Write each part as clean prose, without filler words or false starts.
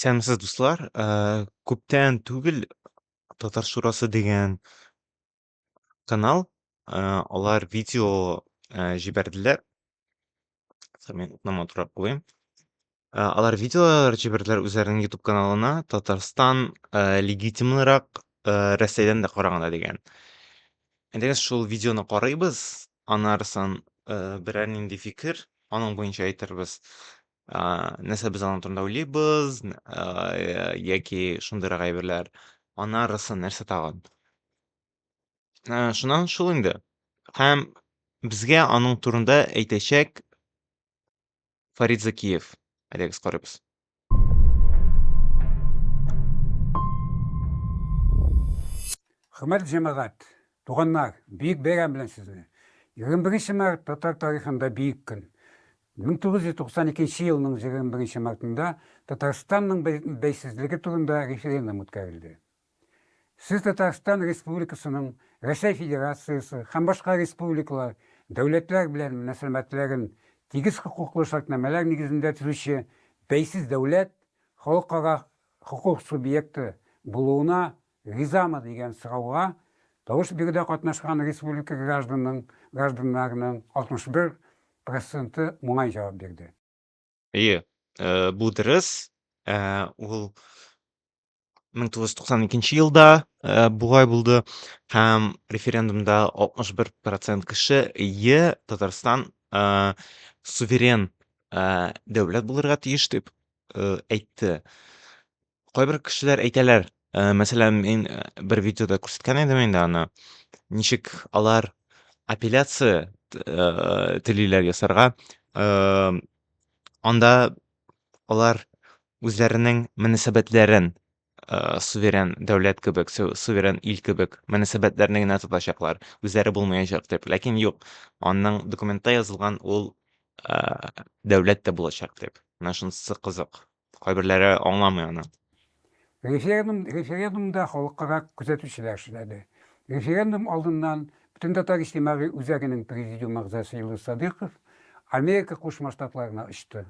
Сәлеметсез дуслар. Күптән түгел Татар Шурасы дигән канал, алар видео җибәрделәр. Мен утнама турап куйыйм. Алар видеолар җибәрделәр үзләренең YouTube каналына. Татарстан легитимлырак Рәсәйдән дә караганда дигән. Әйдәгез шул видеоны карыйбыз, аннарысын берәр нинди фикер аның буенча әйтербез. Нәрсә без аның турында уйлыйбыз, яки шундыйрак әйберләр. Аннарысын нәрсә тагын. Шуннан шул инде. Һәм безгә аның турында әйтәчәк Фарит Закиев. Әйдәгез карыйбыз. Hürmetli cemaat, туганнар, бийик бәйрәм белән сезне. 21 март татар тарихында бийик көн. 1992 елның 21 мартында Татарстанның бәйсезлеге турында референдум үткәрелде. Сез Татарстан Республикасының, Рәсәй Федерациясы һәм башка республикалар, дәүләтләр белән мөнәсәбәтләрен тигез хокуклы шартнамәләр нигезендә төзүче бәйсез дәүләт, халыкара хокук субъекты булуына ризамы дигән сорауга тавыш бирүдә катнашкан республика гражданнарының 61% уңай җавап бирде. Бу дөрес. Ул 1992 елда бугай булды һәм референдумда 61% кеше Татарстан суверен дәүләт булырга тиеш дип әйтте. Кайбер кешеләр әйтәләр, мәсәлән, мин бер видеода күрсәткән идем инде аны. Ничек алар апелляция телиләр ясарга. Анда алар үзләренең мөнәсәбәтләрен суверен дәүләт кебек, суверен ил кебек мөнәсәбәтләрне генә тотачаклар. Үзләре булмаячак дип. Ләкин юк, аның документта язылган ул дәүләт тә булачак дип. Менә шунысы кызык. Кайберләре аңламый аны. Референдумда халыкара күзәтүчеләр эшләде. Референдум алдыннан бүтән татар иҗтимагый үзәгенең президиум әгъзасы Илдус Садыйков Америка Кушма Штатларына очты.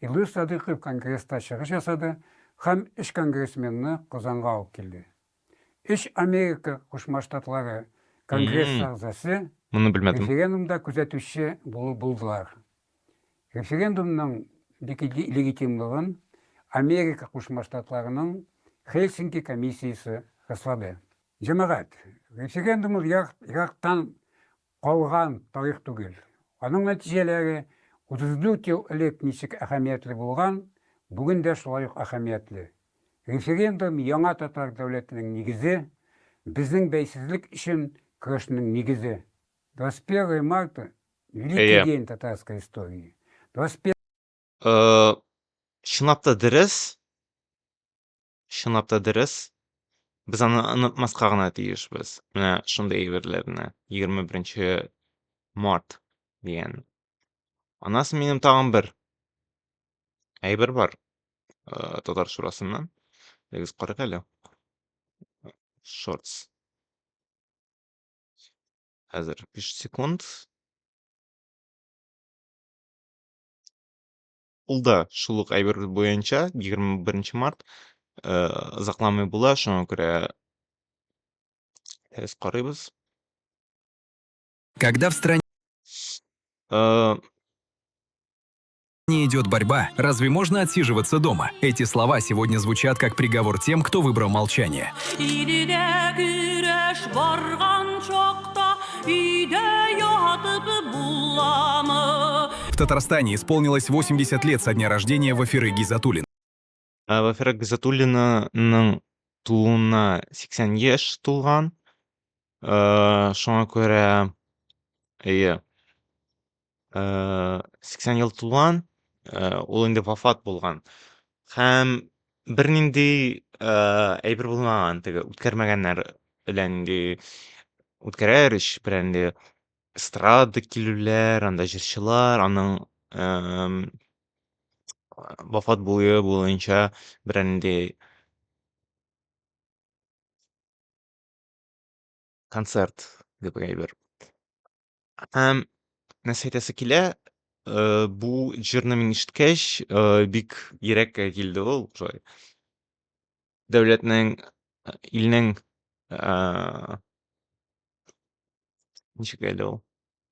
Илдус Садыйков конгресста чыгыш ясады һәм 3 конгрессменны Казанга алып килде. 3 Америка Кушма Штатлары конгресс әгъзасы Моны белмәдем. референдумда күзәтүче булдылар. Референдумның легитимлыгын Америка Кушма Штатларының Хельсинки комиссиясы раслады. Җәмәгать, референдум Ирактан калган тарих түгел. Аның нәтиҗәләре 34 ел элек ничек әһәмиятле булган, бүген дә шулай ук әһәмиятле. Референдум яңа татар дәүләтенең нигезе, безнең бәйсезлек өчен көрәшнең нигезе. 21 марта — великий день татарской истории. 21 Чынлап та дөрес. Чынлап та дөрес. Без аны онытмаска гына тиешбез. Менә шундый әйберләрне. 21 март дигән. Аннан минем тагын бер әйбер бар. Татар Шурасыннан. Әгез карыйк әле. Shorts. Хәзер 5 секунд. Ул да шул ук әйбер буенча 21 март озакламый була, шуңа күрә әгез карыйбыз. Когда в стране идет борьба, разве можно отсиживаться дома? Эти слова сегодня звучат как приговор тем, кто выбрал молчание. В Татарстане исполнилось 80 лет со дня рождения Вафиры Гизатуллиной. Вафира Гизатуллинаның тууына 80 яшь тулган. Шуңа күрә 80 ел тулган. Ул инде вафат булган. Һәм бернинди әйбер булмаган, теге үткәрмәгәннәр белән инде үткәрәр ич белән инде эстрада килүләр, анда җырчылар, аның вафат буе буенча берәр нинди концерт дип әйбер. Һәм нәрсә әйтәсе килә, Бу җырны мин ишеткәч, бик йөрәккә килде ул шулай. Дәүләтнең, илнең, э, ничек әле ул,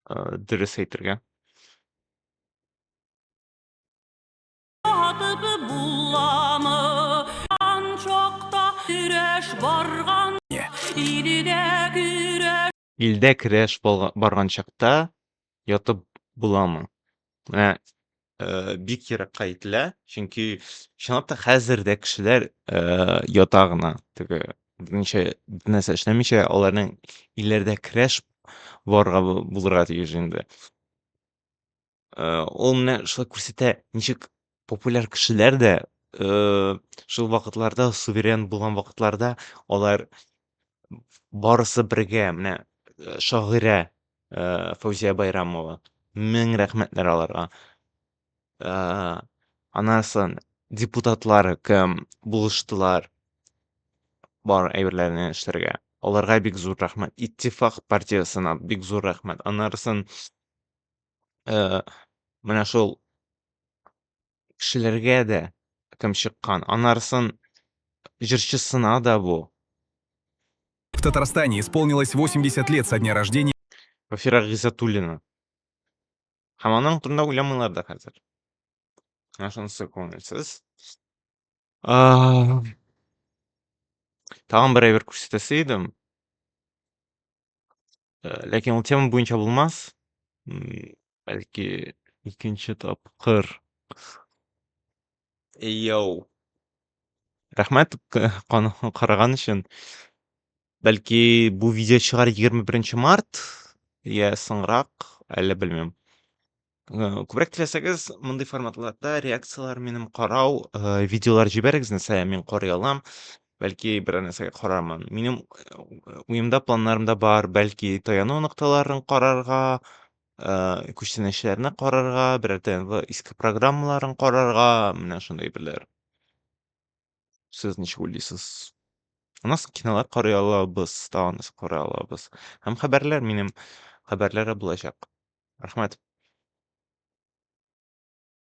дөрес әйтергә. Adı bullamı, çok da güreş bargan, ilde güreş. Илдә көрәш барган чакта ятып буламы? Менә, бик еракка әйтелә, чөнки чынлап та хәзер дә кешеләр, ята гына теге берничә нәрсә эшләмичә, аларның илләрдә көрәш барырга булырга тиеш инде. Ул менә шулай күрсәтә, ничек популяр кешеләр дә, шул вакытларда, суверен булган вакытларда алар барысы бергә менә, шагыйрә, Фәүзия Байрамова. Мең рәхмәтләр аларга. Аннан соң депутатлар кем булыштылар бар әйберләрне эшләргә. Аларга бик зур рәхмәт. Иттифак партиясына бик зур рәхмәт. Аннары соң, менә шул кешеләргә дә кем чыккан. Аннары соң җырчысына да бу. В Татарстане исполнилось 80 лет со дня рождения Гафира Гыйззәтуллина. Һәм аның турында уйламыйлар да хәзер. Менә шунысы күңелсез. Тагын бер әйбер күрсәтәсе идем. Ләкин ул тема буенча булмас. Бәлки икенче тапкыр. Йоу. Рәхмәт караган өчен. Бәлки бу видео чыгар 21 март я соңрак, әле белмим. Күбрәк теләсәгез, мондый форматларда реакциялар минем карау, видеолар җибәрегез, нәрсә мин карый алам. Бәлки берәр нәрсәгә карармын. Минем уемда, планнарымда бар, бәлки таяну нокталарын карарга, күчтәнәчләрне карарга, берәр тәнле иске программаларын карарга, менә шундый әйберләр. Сез ничек уйлыйсыз? Аннан соң кинолар карый алабыз, тагын нәрсә карый алабыз. Һәм хәбәрләр минем хәбәрләре булачак. Рәхмәт.